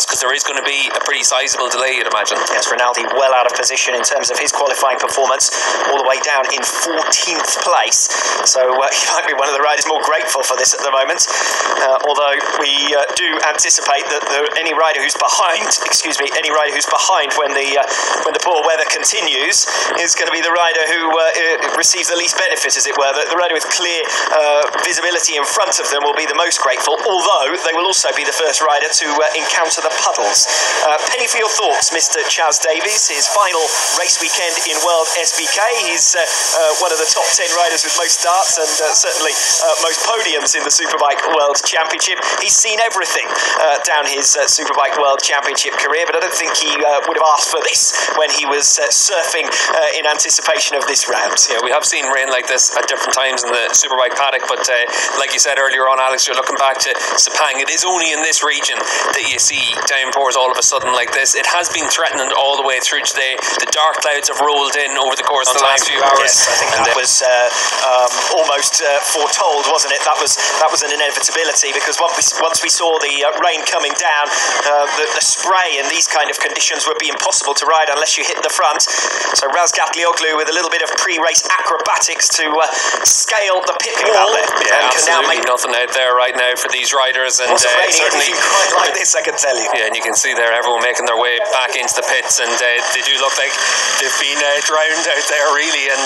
because there is going to be a pretty sizable delay, you'd imagine. Yes, Rinaldi well out of position in terms of his qualifying performance, all the way down in 14th place. So he might be one of the riders more grateful for this at the moment. Although we do anticipate that any rider who's behind, when the poor weather continues, is going to be the rider who receives the least benefit, as it were. The rider with clear visibility in front of them will be the most grateful, although they will also be the first rider to encounter the puddles. Penny for your thoughts, Mr. Chaz Davies, his final race weekend in World SBK. He's one of the top 10 riders with most starts and certainly most podiums in the Superbike World Championship. He's seen everything down his Superbike World Championship career, but I don't think he would have asked for this when he was surfing in anticipation of this round. Yeah, we have seen rain like this at different times in the Superbike paddock, but like you said earlier on, Alex, you're looking back to Sepang. It is only in this region that you see downpours all of a sudden like this. It has been threatened all the way through today. The dark clouds have rolled in over the course of the last few hours. Yes, I think that was almost foretold, wasn't it? That was an inevitability, because once we saw the rain coming down, the spray in these kind of conditions would be impossible to ride unless you hit the front. So Razgatlioglu with a little bit of pre-race acrobatics to scale the pit wall. Yeah, absolutely nothing out there right now for these riders, and certainly quite like this, I can tell you. Yeah, and you can see there everyone making their way back into the pits, and they do look like they've been drowned out there, really, and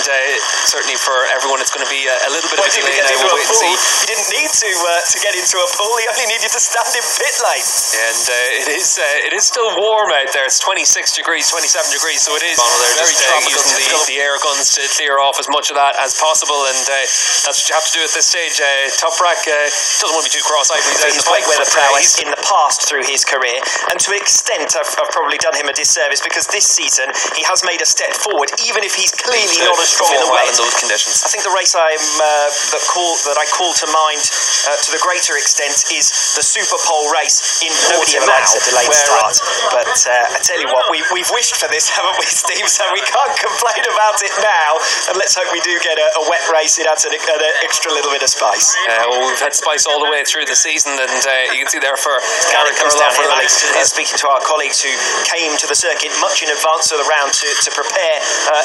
certainly for everyone it's going to be a little bit of a delay now. We'll wait and see. You didn't need to get into a pool, you only needed to stand in pit lane. And it is still warm out there. It's 26 degrees, 27 degrees, so it is very using the air guns to clear off as much of that as possible, and that's what you have to do at this stage. Toprak doesn't want to be too cross-eyed. He's played weather prowess in the past through his career, and to an extent I've probably done him a disservice, because this season he has made a step forward, even if he's clearly not as strong in the wet. In those conditions. I think the race that I call to mind to the greater extent is the Super Pole race in Portimao, a delayed start. But I tell you what, we've wished for this, haven't we, Steve? So we can't complain about it now, and let's hope we do get a wet race. It adds an extra little bit of spice. Well, we've had spice all the way through the season, and you can see there for Garrett comes down here, Alex, speaking to our colleagues who came to the circuit much in advance of the round to prepare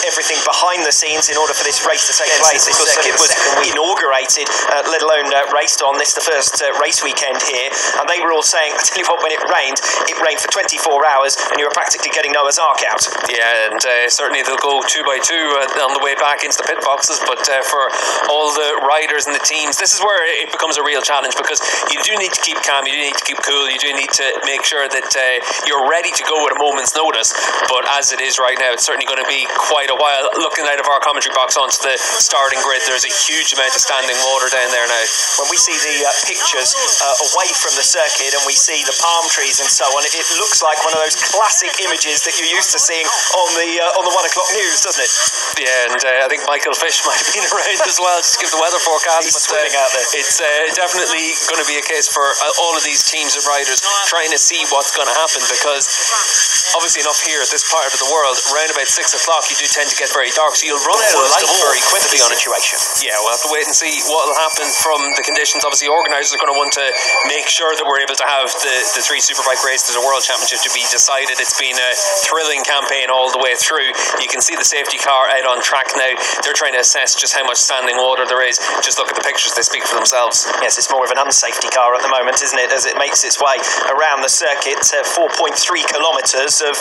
everything behind the scenes in order for this race to take place. This circuit was inaugurated, let alone raced on. This the first race weekend here, and they were all saying, I tell you what, when it rained for 24 hours, and you were practically getting Noah's Ark out. Yeah, and certainly they'll go 2 by 2 on the way back into the pit boxes, but for all the riders and the teams, this is where it becomes a real challenge, because you do need to keep calm, you do need to keep cool, you do need to make sure that you're ready to go at a moment's notice. But as it is right now, it's certainly going to be quite a while. Looking out of our commentary box onto the starting grid, there's a huge amount of standing water down there now. When we see the pictures away from the circuit and we see the palm trees and so on, it looks like one of those classic images that you're used to seeing on the 1 o'clock news, doesn't it? Yeah, and I think Michael Fish might have been around as well just to give the weather forecast. He's swimming out there. It's definitely going to be a case for all of these teams and riders trying to see what's going to happen, because obviously enough here at this part of the world, around about 6 o'clock you do tend to get very dark, so you'll run out of light very quickly on situation. Yeah, we'll have to wait and see what will happen from the conditions. Obviously organisers are going to want to make sure that we're able to have the 3 Superbike races of the World Championship to be decided. It's been a thrilling campaign all the way through. You can see the safety car out on track now. They're trying to assess just how much standing water there is. Just look at the pictures, they speak for themselves. Yes, it's more of an unsafety car at the moment, isn't it, as it makes its way around the circuit. 4.3 kilometres of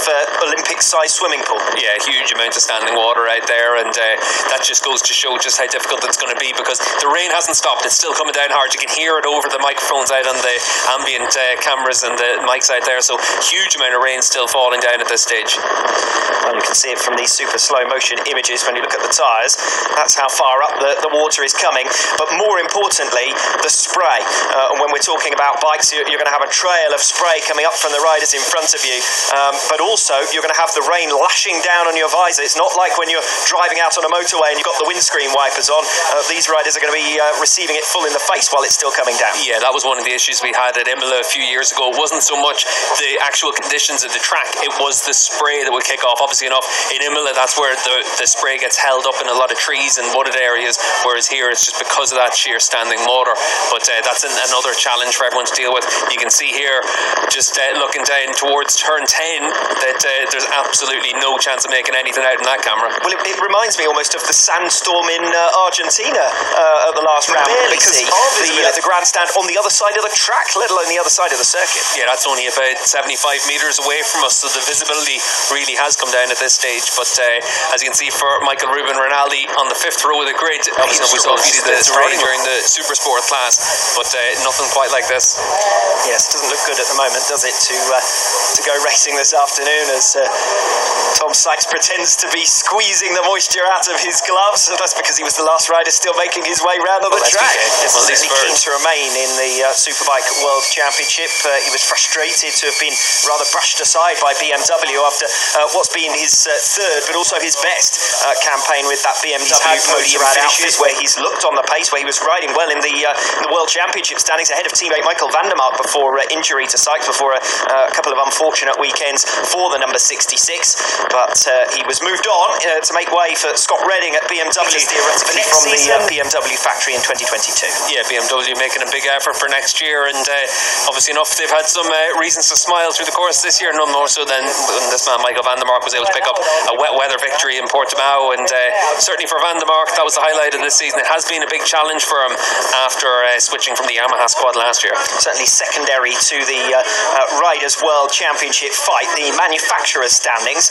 Olympic-sized swimming pool. Yeah, huge amount of standing water out there, and that just goes to show just how difficult it's going to be, because the rain hasn't stopped. It's still coming down hard. You can hear it over the microphones out on the ambient cameras and the mics out there, so huge amount of rain still falling down at this stage. Well, you can see it from these super slow motion images when you look at the tyres. That's how far up the water is coming. But more importantly, the spray. And when we're talking about bikes, you're going to have a trail of spray coming up from the riders in front of you. But also, you're going to have the rain lashing down on your visor. It's not like when you're driving out on a motorway and you've got the windscreen wipers on. These riders are going to be receiving it full in the face while it's still coming down. Yeah, that was one of the issues we had at Imola a few years ago. It wasn't so much the actual conditions of the track, it was the spray that would kick off. Obviously enough, in Imola, that's where the spray gets held up in a lot of trees and wooded areas, whereas here it's just because of that sheer standing water. But that's another challenge for everyone to deal with. You can see here, just looking down towards turn 10 that there's absolutely no chance of making anything out in that camera. Well, it reminds me almost of the sandstorm in Argentina at the last round, because the grandstand on the other side of the track, let alone the other side of the circuit. Yeah, that's only about 75 metres away from us, so the visibility really has come down at this stage. But as you can see, for Michael Ruben Rinaldi on the 5th row of the grid, we saw the riding during the Super Sport class, but nothing quite like this. Yes, doesn't look good at the moment, does it, to go racing this afternoon, as Tom Sykes pretends to be squeezing the moisture out of his gloves. So that's because he was the last rider still making his way round on the track. He's keen to remain in the Superbike World Championship. He was frustrated to have been rather brushed aside by BMW after what's been his third, but also his best campaign with that BMW podium finishes, where he's looked on the pace, where he was riding well in the World Championship standings ahead of teammate Michael van der Mark before injury to Sykes, before a couple of unfortunate weekends for the number 66. But he was moved on to make way for Scott Redding at BMW, theoretically from the BMW factory in 2022. Yeah, BMW making a big effort for next year, and obviously enough, they've had some reasons to smile through the course this year, none more so than when this man Michael van der Mark was able to pick up a wet weather victory in Portimao, and certainly for van der Mark, that was the highlight of this season. It has been a big challenge for him after switching from the Yamaha squad last year. Certainly secondary to the Riders World Championship fight, the manufacturers' standings.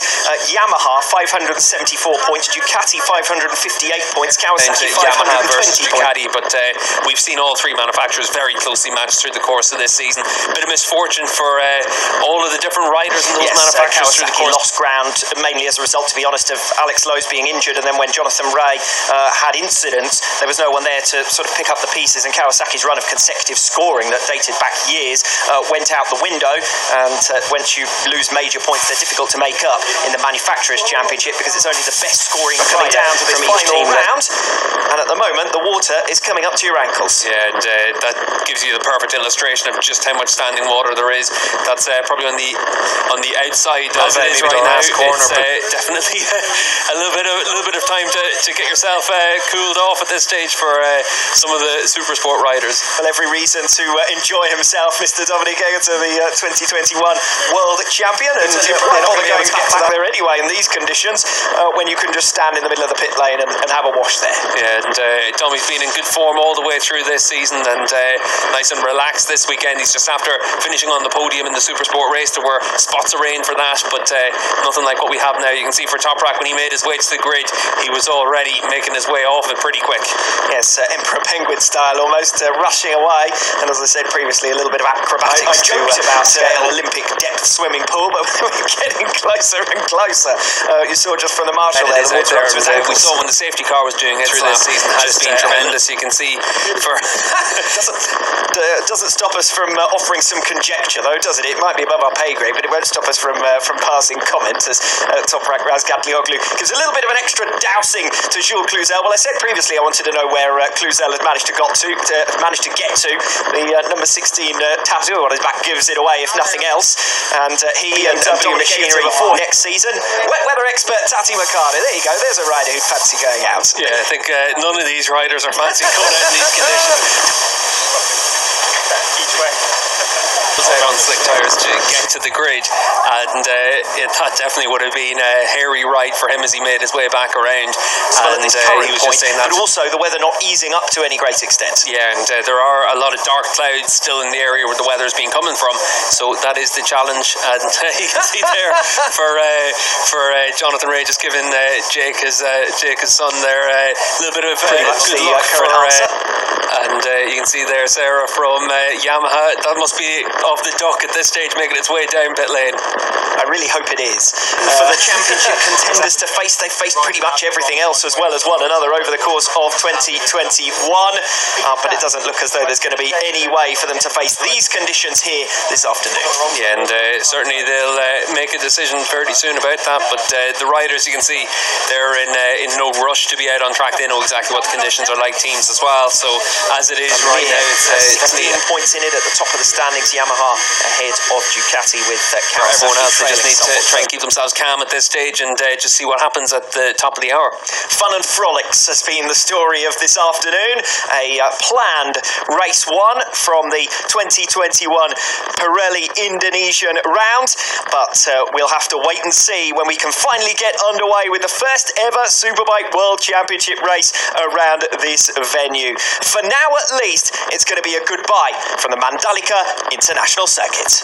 Yamaha 574 points, Ducati 558 points, Kawasaki 520 Ducati, but we've seen all three manufacturers very closely matched through the course of this season. Bit of misfortune for all of the different riders in those manufacturers through the course. Lost ground mainly as a result, to be honest, of Alex Lowe's being injured, and then when Jonathan Ray had incidents, there was no one there to sort of pick up the pieces, and Kawasaki's run of consecutive scoring that dated back years went out the window. And once you lose major points, they're difficult to make up in the Manufacturers' Championship, because it's only the best scoring coming down to this final round. And at the moment, the water is coming up to your ankles. Yeah, and that gives you the perfect illustration of just how much standing water there is. That's probably on the outside of it is right now. It's definitely a little bit of time to get yourself cooled off at this stage for some of the Super Sport riders. Well, every reason to enjoy himself, Mr. Dominic Egerton, the 2021 World Champion, and they're not going to get back there anyway in these conditions, when you can just stand in the middle of the pit lane and have a wash there. Yeah, and Tommy's been in good form all the way through this season, and nice and relaxed this weekend. He's just after finishing on the podium in the Super Sport race. There were spots of rain for that, but nothing like what we have now. You can see for Toprak, when he made his way to the grid, he was already making his way off it pretty quick. Yes, Emperor Penguin style, almost rushing away, and as I said previously, a little bit of acrobatics. I joked about an Olympic depth swimming pool, but we're getting closer and closer. You saw just from the marshal there, the water up to his ankles. We saw when the safety car was doing it through this season has been tremendous. You can see for doesn't stop us from offering some conjecture, though, does it? It might be above our pay grade, but it won't stop us from passing comments, as Toprak Razgatlioglu gives a little bit of an extra dousing to Jules Cluzel. Well, I said previously I wanted to know where Cluzel had managed to get to. The number 16 tattoo on his back gives it away, if nothing else. And he and Dominic Machinery before next season. Wet weather expert Tati Makada. There you go. There's a rider who'd fancy going out. Yeah, I think none of these riders are fancy going out in these conditions. Each way. Out on slick tyres to get to the grid, and that definitely would have been a hairy ride for him as he made his way back around. And he was just saying that, but also the weather not easing up to any great extent. Yeah, and there are a lot of dark clouds still in the area where the weather's been coming from, so that is the challenge. And you can see there for Jonathan Ray just giving Jake his son there a little bit of good luck for and you can see there Sarah from Yamaha. That must be off the duck at this stage, making its way down pit lane. I really hope it is. For the championship contenders to face, they faced pretty much everything else as well as one another over the course of 2021. But it doesn't look as though there's going to be any way for them to face these conditions here this afternoon. Yeah, and certainly they'll make a decision fairly soon about that. But the riders, you can see, they're in no rush to be out on track. They know exactly what the conditions are like, teams as well. So as it is right now, it's 15 points in it at the top of the standings. Yamaha ahead of Ducati with everyone themselves. They just need to try and keep themselves calm at this stage and just see what happens at the top of the hour. Fun and frolics has been the story of this afternoon. A planned race one from the 2021 Pirelli Indonesian round, but we'll have to wait and see when we can finally get underway with the first ever Superbike World Championship race around this venue. For now at least, it's going to be a goodbye from the Mandalika International Circuit.